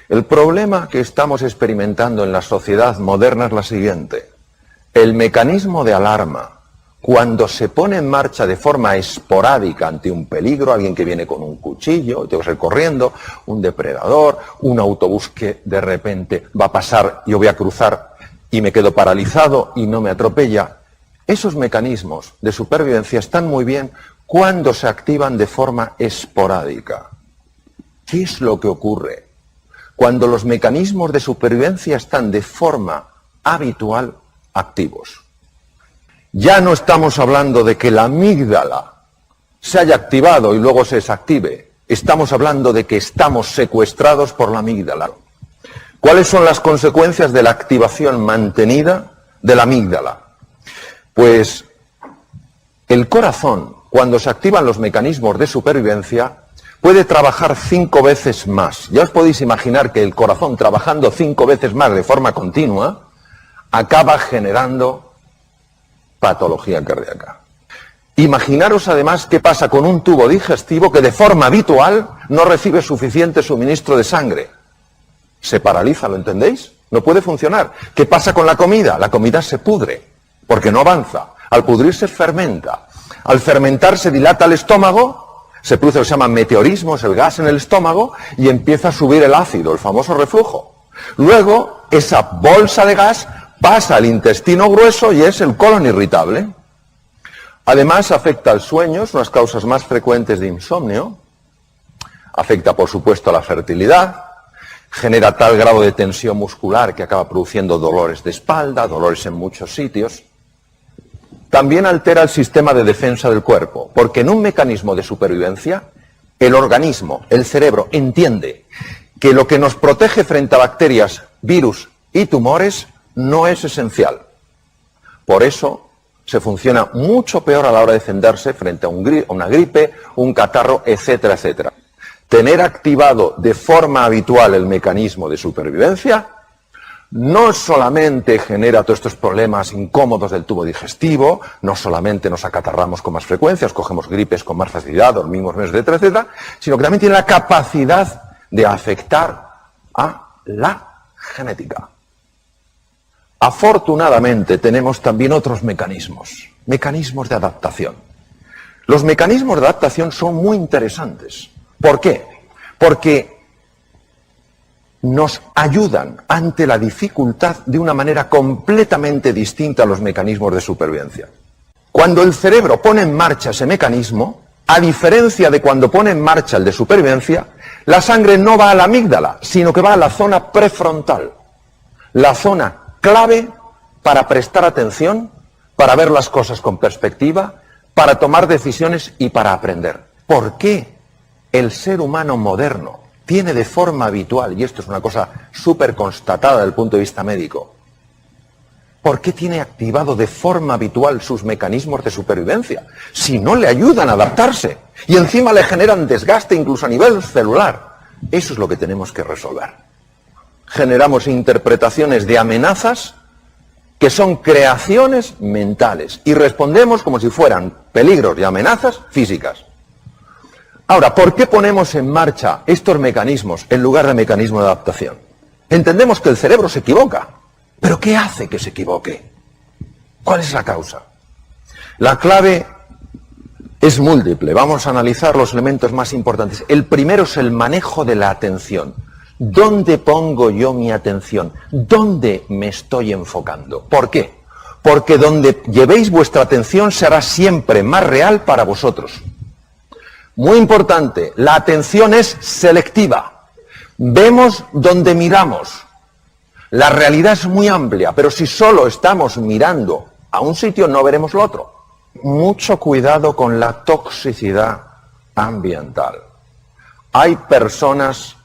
El problema que estamos experimentando en la sociedad moderna es la siguiente. El mecanismo de alarma, cuando se pone en marcha de forma esporádica ante un peligro, alguien que viene con un cuchillo, tengo que salir corriendo, un depredador, un autobús que de repente va a pasar, yo voy a cruzar y me quedo paralizado y no me atropella, esos mecanismos de supervivencia están muy bien cuando se activan de forma esporádica. ¿Qué es lo que ocurre? Cuando los mecanismos de supervivencia están de forma habitual activos. Ya no estamos hablando de que la amígdala se haya activado y luego se desactive. Estamos hablando de que estamos secuestrados por la amígdala. ¿Cuáles son las consecuencias de la activación mantenida de la amígdala? Pues el corazón, cuando se activan los mecanismos de supervivencia, puede trabajar 5 veces más. Ya os podéis imaginar que el corazón trabajando 5 veces más de forma continua acaba generando patología cardíaca. Imaginaros además qué pasa con un tubo digestivo que de forma habitual no recibe suficiente suministro de sangre. Se paraliza, ¿lo entendéis? No puede funcionar. ¿Qué pasa con la comida? La comida se pudre, porque no avanza. Al pudrirse fermenta. Al fermentar se dilata el estómago, se produce lo que se llama meteorismo, es el gas en el estómago, y empieza a subir el ácido, el famoso reflujo. Luego, esa bolsa de gas pasa al intestino grueso y es el colon irritable. Además, afecta al sueño, es una de las causas más frecuentes de insomnio. Afecta, por supuesto, a la fertilidad. Genera tal grado de tensión muscular que acaba produciendo dolores de espalda, dolores en muchos sitios. También altera el sistema de defensa del cuerpo, porque en un mecanismo de supervivencia, el organismo, el cerebro, entiende que lo que nos protege frente a bacterias, virus y tumores no es esencial. Por eso se funciona mucho peor a la hora de defenderse frente a una gripe, un catarro, etcétera, etcétera. Tener activado de forma habitual el mecanismo de supervivencia no solamente genera todos estos problemas incómodos del tubo digestivo, no solamente nos acatarramos con más frecuencia, cogemos gripes con más facilidad, dormimos menos, etcétera, etcétera, sino que también tiene la capacidad de afectar a la genética. Afortunadamente tenemos también otros mecanismos de adaptación. Los mecanismos de adaptación son muy interesantes. ¿Por qué? Porque nos ayudan ante la dificultad de una manera completamente distinta a los mecanismos de supervivencia. Cuando el cerebro pone en marcha ese mecanismo, a diferencia de cuando pone en marcha el de supervivencia, la sangre no va a la amígdala, sino que va a la zona prefrontal, la zona clave para prestar atención, para ver las cosas con perspectiva, para tomar decisiones y para aprender. ¿Por qué el ser humano moderno tiene de forma habitual, y esto es una cosa súper constatada desde el punto de vista médico, ¿por qué tiene activado de forma habitual sus mecanismos de supervivencia? Si no le ayudan a adaptarse y encima le generan desgaste incluso a nivel celular. Eso es lo que tenemos que resolver. Generamos interpretaciones de amenazas que son creaciones mentales y respondemos como si fueran peligros y amenazas físicas. Ahora, ¿por qué ponemos en marcha estos mecanismos en lugar de mecanismos de adaptación? Entendemos que el cerebro se equivoca, pero ¿qué hace que se equivoque? ¿Cuál es la causa? La clave es múltiple. Vamos a analizar los elementos más importantes. El primero es el manejo de la atención. ¿Dónde pongo yo mi atención? ¿Dónde me estoy enfocando? ¿Por qué? Porque donde llevéis vuestra atención será siempre más real para vosotros. Muy importante, la atención es selectiva. Vemos donde miramos. La realidad es muy amplia, pero si solo estamos mirando a un sitio no veremos lo otro. Mucho cuidado con la toxicidad ambiental. Hay personas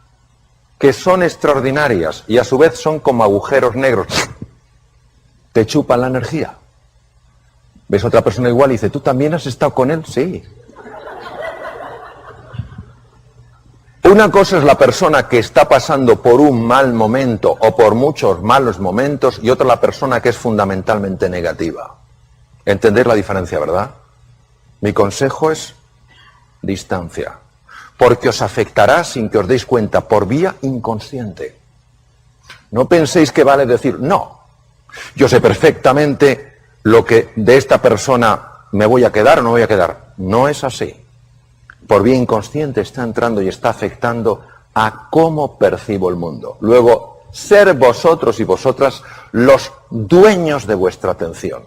que son extraordinarias y a su vez son como agujeros negros. Te chupan la energía. Ves a otra persona igual y dice, ¿tú también has estado con él? Sí. Una cosa es la persona que está pasando por un mal momento o por muchos malos momentos y otra la persona que es fundamentalmente negativa. ¿Entendéis la diferencia, verdad? Mi consejo es distancia. porque os afectará sin que os deis cuenta, por vía inconsciente. No penséis que vale decir, no, yo sé perfectamente lo que de esta persona me voy a quedar o no voy a quedar. No es así. Por vía inconsciente está entrando y está afectando a cómo percibo el mundo. Luego, ser vosotros y vosotras los dueños de vuestra atención.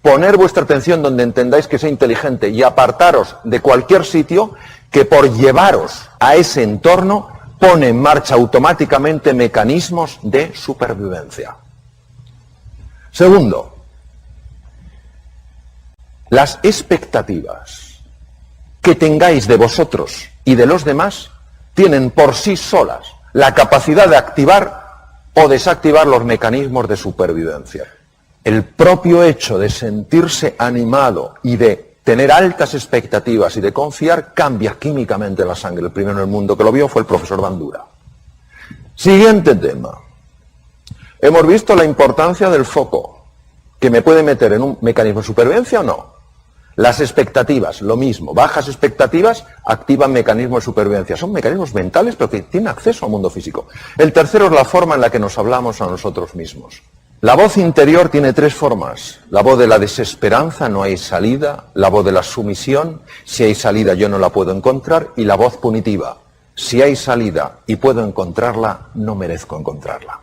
Poner vuestra atención donde entendáis que sea inteligente y apartaros de cualquier sitio que por llevaros a ese entorno pone en marcha automáticamente mecanismos de supervivencia. Segundo, las expectativas que tengáis de vosotros y de los demás tienen por sí solas la capacidad de activar o desactivar los mecanismos de supervivencia. El propio hecho de sentirse animado y de tener altas expectativas y de confiar cambia químicamente la sangre. El primero en el mundo que lo vio fue el profesor Bandura. Siguiente tema. Hemos visto la importancia del foco, que me puede meter en un mecanismo de supervivencia o no. Las expectativas, lo mismo. Bajas expectativas activan mecanismos de supervivencia. Son mecanismos mentales, pero que tienen acceso al mundo físico. El tercero es la forma en la que nos hablamos a nosotros mismos. La voz interior tiene tres formas. La voz de la desesperanza, no hay salida. La voz de la sumisión, si hay salida yo no la puedo encontrar. Y la voz punitiva, si hay salida y puedo encontrarla, no merezco encontrarla.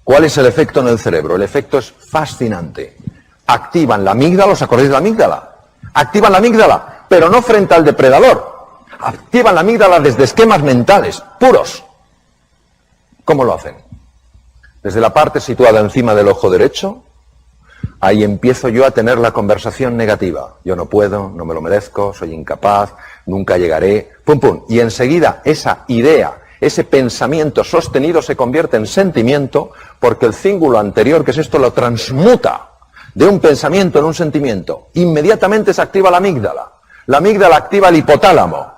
¿Cuál es el efecto en el cerebro? El efecto es fascinante. Activan la amígdala, ¿os acordáis de la amígdala? Activan la amígdala, pero no frente al depredador. Activan la amígdala desde esquemas mentales, puros. ¿Cómo lo hacen? Desde la parte situada encima del ojo derecho, ahí empiezo yo a tener la conversación negativa. Yo no puedo, no me lo merezco, soy incapaz, nunca llegaré, pum pum. Y enseguida esa idea, ese pensamiento sostenido se convierte en sentimiento porque el cíngulo anterior, que es esto, lo transmuta de un pensamiento en un sentimiento. Inmediatamente se activa la amígdala. La amígdala activa el hipotálamo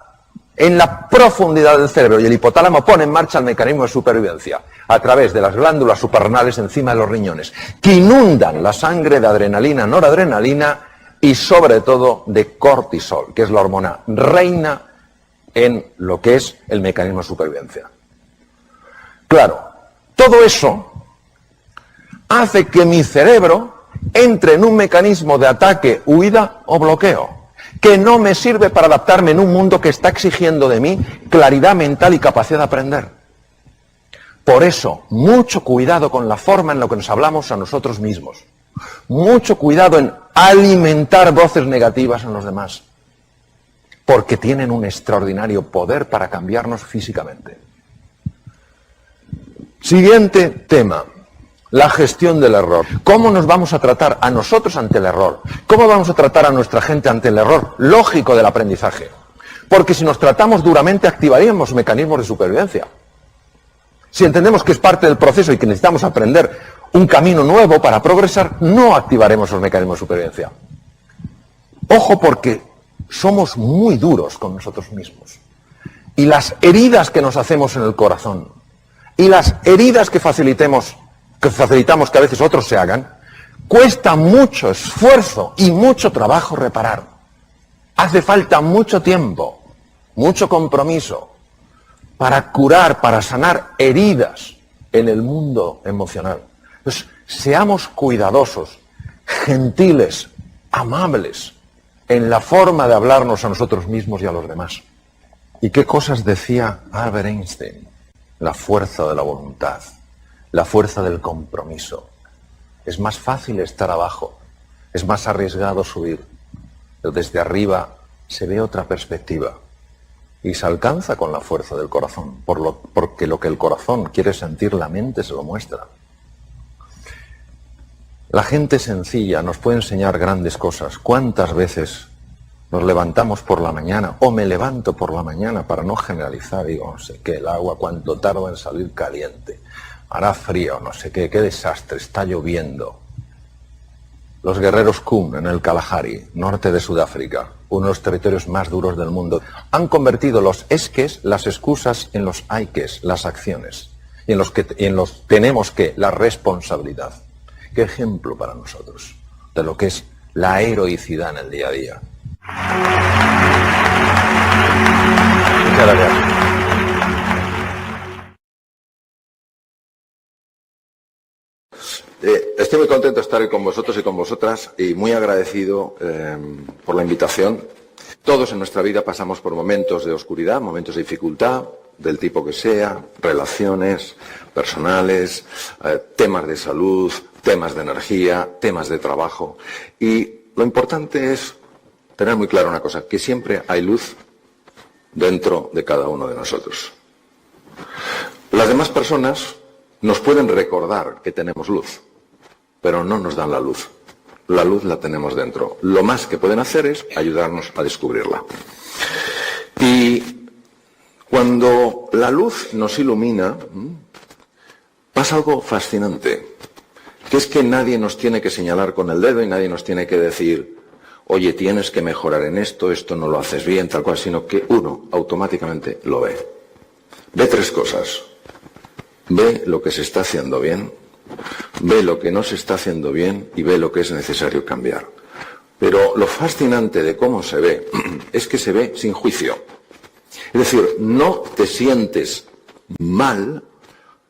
en la profundidad del cerebro y el hipotálamo pone en marcha el mecanismo de supervivencia a través de las glándulas suprarrenales encima de los riñones, que inundan la sangre de adrenalina, noradrenalina y sobre todo de cortisol, que es la hormona reina en lo que es el mecanismo de supervivencia. Claro, todo eso hace que mi cerebro entre en un mecanismo de ataque, huida o bloqueo, que no me sirve para adaptarme en un mundo que está exigiendo de mí claridad mental y capacidad de aprender. Por eso, mucho cuidado con la forma en la que nos hablamos a nosotros mismos. Mucho cuidado en alimentar voces negativas en los demás, porque tienen un extraordinario poder para cambiarnos físicamente. Siguiente tema. La gestión del error. ¿Cómo nos vamos a tratar a nosotros ante el error? ¿Cómo vamos a tratar a nuestra gente ante el error lógico del aprendizaje? Porque si nos tratamos duramente activaríamos mecanismos de supervivencia. Si entendemos que es parte del proceso y que necesitamos aprender un camino nuevo para progresar, no activaremos los mecanismos de supervivencia. Ojo, porque somos muy duros con nosotros mismos. Y las heridas que nos hacemos en el corazón y las heridas que facilitamos que a veces otros se hagan, cuesta mucho esfuerzo y mucho trabajo reparar. Hace falta mucho tiempo, mucho compromiso para curar, para sanar heridas en el mundo emocional. Entonces, seamos cuidadosos, gentiles, amables en la forma de hablarnos a nosotros mismos y a los demás. ¿Y qué cosas decía Albert Einstein? La fuerza de la voluntad. La fuerza del compromiso. Es más fácil estar abajo, es más arriesgado subir, pero desde arriba se ve otra perspectiva y se alcanza con la fuerza del corazón, porque lo que el corazón quiere sentir, la mente se lo muestra. La gente sencilla nos puede enseñar grandes cosas. ¿Cuántas veces nos levantamos por la mañana, o me levanto por la mañana, para no generalizar, digo, no sé qué, el agua cuánto tarda en salir caliente? Hará frío, no sé qué desastre, está lloviendo. Los guerreros Kun en el Kalahari, norte de Sudáfrica, uno de los territorios más duros del mundo, han convertido los esques, las excusas, en los hayques, las acciones, y en los tenemos que, la responsabilidad. Qué ejemplo para nosotros de lo que es la heroicidad en el día a día. Muchas gracias. Estoy muy contento de estar hoy con vosotros y con vosotras y muy agradecido por la invitación. Todos en nuestra vida pasamos por momentos de oscuridad, momentos de dificultad, del tipo que sea, relaciones personales, temas de salud, temas de energía, temas de trabajo. Y lo importante es tener muy claro una cosa, que siempre hay luz dentro de cada uno de nosotros. Las demás personas nos pueden recordar que tenemos luz, pero no nos dan la luz. La luz la tenemos dentro. Lo más que pueden hacer es ayudarnos a descubrirla. Y cuando la luz nos ilumina, pasa algo fascinante, que es que nadie nos tiene que señalar con el dedo y nadie nos tiene que decir, oye, tienes que mejorar en esto, esto no lo haces bien, tal cual, sino que uno automáticamente lo ve. Ve tres cosas. Ve lo que se está haciendo bien, ve lo que no se está haciendo bien y ve lo que es necesario cambiar. Pero lo fascinante de cómo se ve es que se ve sin juicio. Es decir, no te sientes mal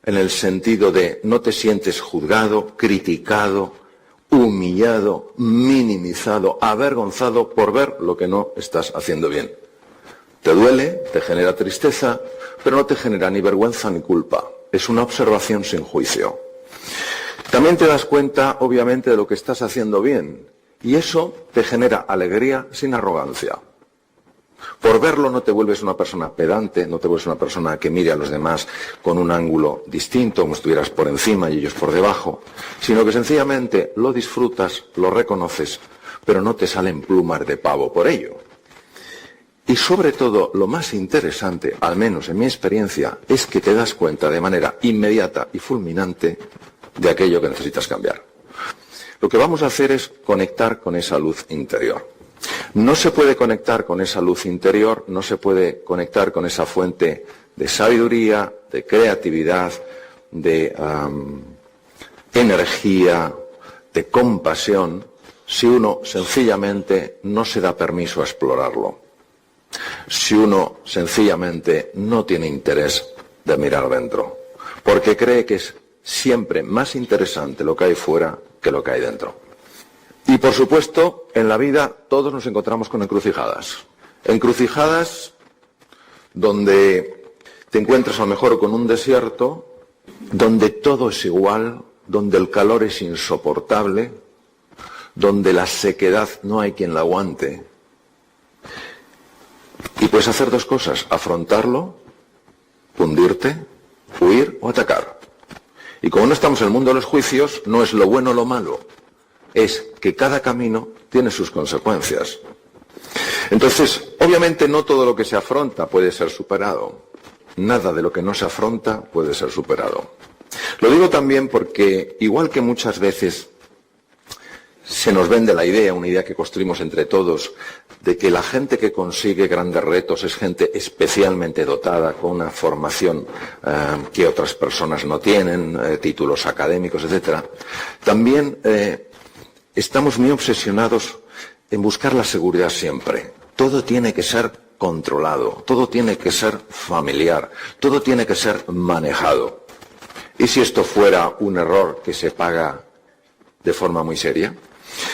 en el sentido de no te sientes juzgado, criticado, humillado, minimizado, avergonzado por ver lo que no estás haciendo bien. Te duele, te genera tristeza, pero no te genera ni vergüenza ni culpa. Es una observación sin juicio. También te das cuenta, obviamente, de lo que estás haciendo bien. Y eso te genera alegría sin arrogancia. Por verlo no te vuelves una persona pedante, no te vuelves una persona que mire a los demás con un ángulo distinto, como si estuvieras por encima y ellos por debajo, sino que sencillamente lo disfrutas, lo reconoces, pero no te salen plumas de pavo por ello. Y sobre todo, lo más interesante, al menos en mi experiencia, es que te das cuenta de manera inmediata y fulminante de aquello que necesitas cambiar. Lo que vamos a hacer es conectar con esa luz interior. No se puede conectar con esa luz interior, no se puede conectar con esa fuente de sabiduría, de creatividad, de energía, de compasión, si uno sencillamente no se da permiso a explorarlo. Si uno sencillamente no tiene interés de mirar dentro, porque cree que es siempre más interesante lo que hay fuera que lo que hay dentro. Y por supuesto, en la vida todos nos encontramos con encrucijadas. Encrucijadas donde te encuentras a lo mejor con un desierto, donde todo es igual, donde el calor es insoportable, donde la sequedad no hay quien la aguante. Y puedes hacer dos cosas, afrontarlo, hundirte, huir o atacar. Y como no estamos en el mundo de los juicios, no es lo bueno o lo malo, es que cada camino tiene sus consecuencias. Entonces, obviamente no todo lo que se afronta puede ser superado. Nada de lo que no se afronta puede ser superado. Lo digo también porque, igual que muchas veces se nos vende la idea, una idea que construimos entre todos, de que la gente que consigue grandes retos es gente especialmente dotada, con una formación que otras personas no tienen, títulos académicos, etc. También estamos muy obsesionados en buscar la seguridad siempre. Todo tiene que ser controlado, todo tiene que ser familiar, todo tiene que ser manejado. ¿Y si esto fuera un error que se paga de forma muy seria?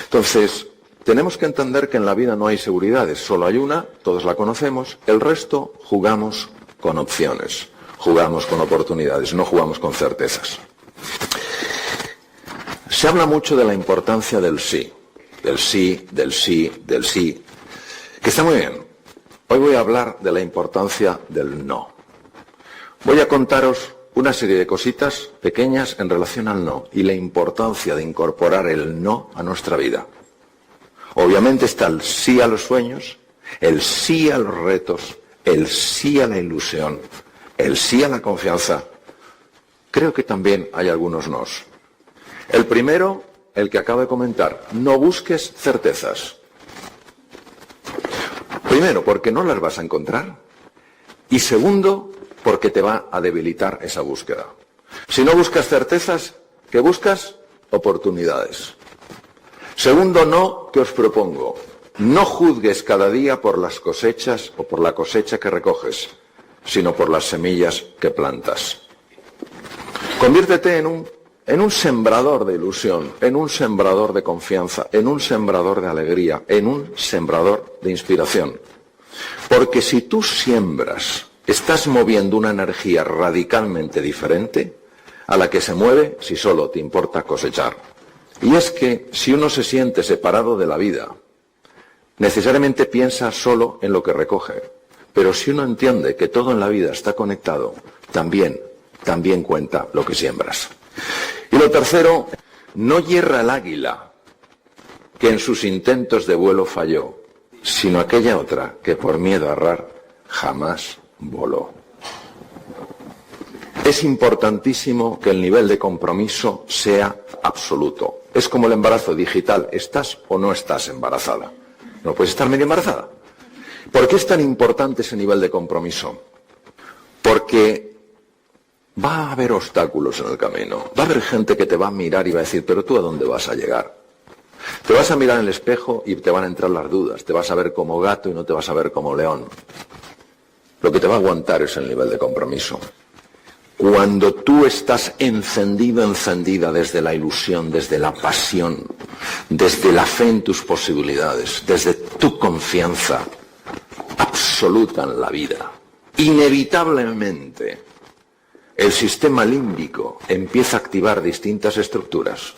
Entonces, tenemos que entender que en la vida no hay seguridades, solo hay una, todos la conocemos, el resto jugamos con opciones, jugamos con oportunidades, no jugamos con certezas. Se habla mucho de la importancia del sí, del sí, del sí, del sí, que está muy bien. Hoy voy a hablar de la importancia del no. Voy a contaros una serie de cositas pequeñas en relación al no y la importancia de incorporar el no a nuestra vida. Obviamente está el sí a los sueños, el sí a los retos, el sí a la ilusión, el sí a la confianza. Creo que también hay algunos nos. El primero, el que acabo de comentar, no busques certezas. Primero, porque no las vas a encontrar. Y segundo, porque te va a debilitar esa búsqueda. Si no buscas certezas, ¿qué buscas? Oportunidades. Segundo no que os propongo, no juzgues cada día por las cosechas o por la cosecha que recoges. sino por las semillas que plantas. Conviértete en un sembrador de ilusión, en un sembrador de confianza, en un sembrador de alegría, en un sembrador de inspiración. Porque si tú siembras, estás moviendo una energía radicalmente diferente a la que se mueve si solo te importa cosechar. Y es que si uno se siente separado de la vida, necesariamente piensa solo en lo que recoge. Pero si uno entiende que todo en la vida está conectado, también cuenta lo que siembras. Y lo tercero, no hierra el águila que en sus intentos de vuelo falló, sino aquella otra que por miedo a errar jamás voló. Es importantísimo que el nivel de compromiso sea absoluto. Es como el embarazo digital, ¿estás o no estás embarazada? No puedes estar medio embarazada. ¿Por qué es tan importante ese nivel de compromiso? Porque va a haber obstáculos en el camino. Va a haber gente que te va a mirar y va a decir, pero ¿tú a dónde vas a llegar? Te vas a mirar en el espejo y te van a entrar las dudas. Te vas a ver como gato y no te vas a ver como león. Lo que te va a aguantar es el nivel de compromiso. Cuando tú estás encendido, encendida desde la ilusión, desde la pasión, desde la fe en tus posibilidades, desde tu confianza absoluta en la vida, inevitablemente el sistema límbico empieza a activar distintas estructuras.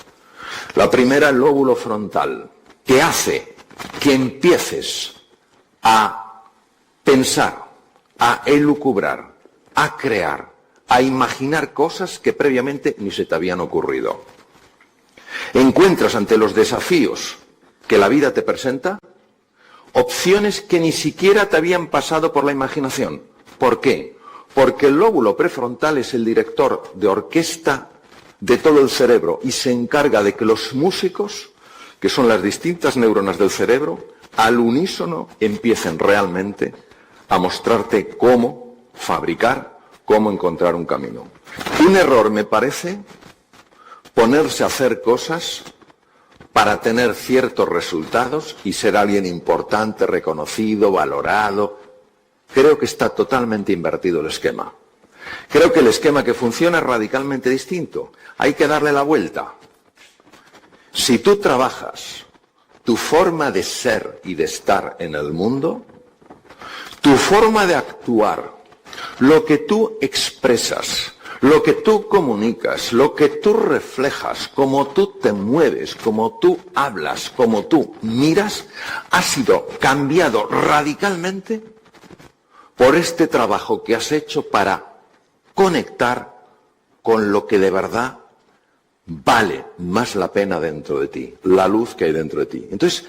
La primera, el lóbulo frontal, que hace que empieces a pensar, a elucubrar, a crear, a imaginar cosas que previamente ni se te habían ocurrido. Encuentras ante los desafíos que la vida te presenta opciones que ni siquiera te habían pasado por la imaginación. ¿Por qué? Porque el lóbulo prefrontal es el director de orquesta de todo el cerebro y se encarga de que los músicos, que son las distintas neuronas del cerebro, al unísono empiecen realmente a mostrarte cómo fabricar, cómo encontrar un camino. Un error me parece ponerse a hacer cosas para tener ciertos resultados y ser alguien importante, reconocido, valorado. Creo que está totalmente invertido el esquema. Creo que el esquema que funciona es radicalmente distinto. Hay que darle la vuelta. Si tú trabajas tu forma de ser y de estar en el mundo, tu forma de actuar, lo que tú expresas, lo que tú comunicas, lo que tú reflejas, cómo tú te mueves, cómo tú hablas, cómo tú miras, ha sido cambiado radicalmente por este trabajo que has hecho para conectar con lo que de verdad vale más la pena dentro de ti, la luz que hay dentro de ti. Entonces,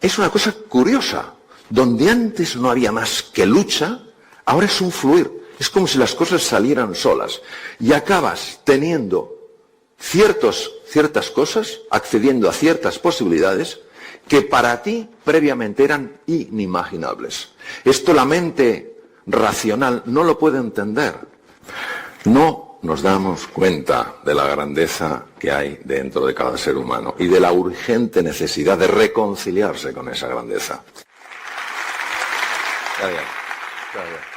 es una cosa curiosa. Donde antes no había más que lucha, ahora es un fluir. Es como si las cosas salieran solas. Y acabas teniendo ciertas cosas, accediendo a ciertas posibilidades que para ti previamente eran inimaginables. Esto la mente racional no lo puede entender. No nos damos cuenta de la grandeza que hay dentro de cada ser humano y de la urgente necesidad de reconciliarse con esa grandeza. Está bien, está bien.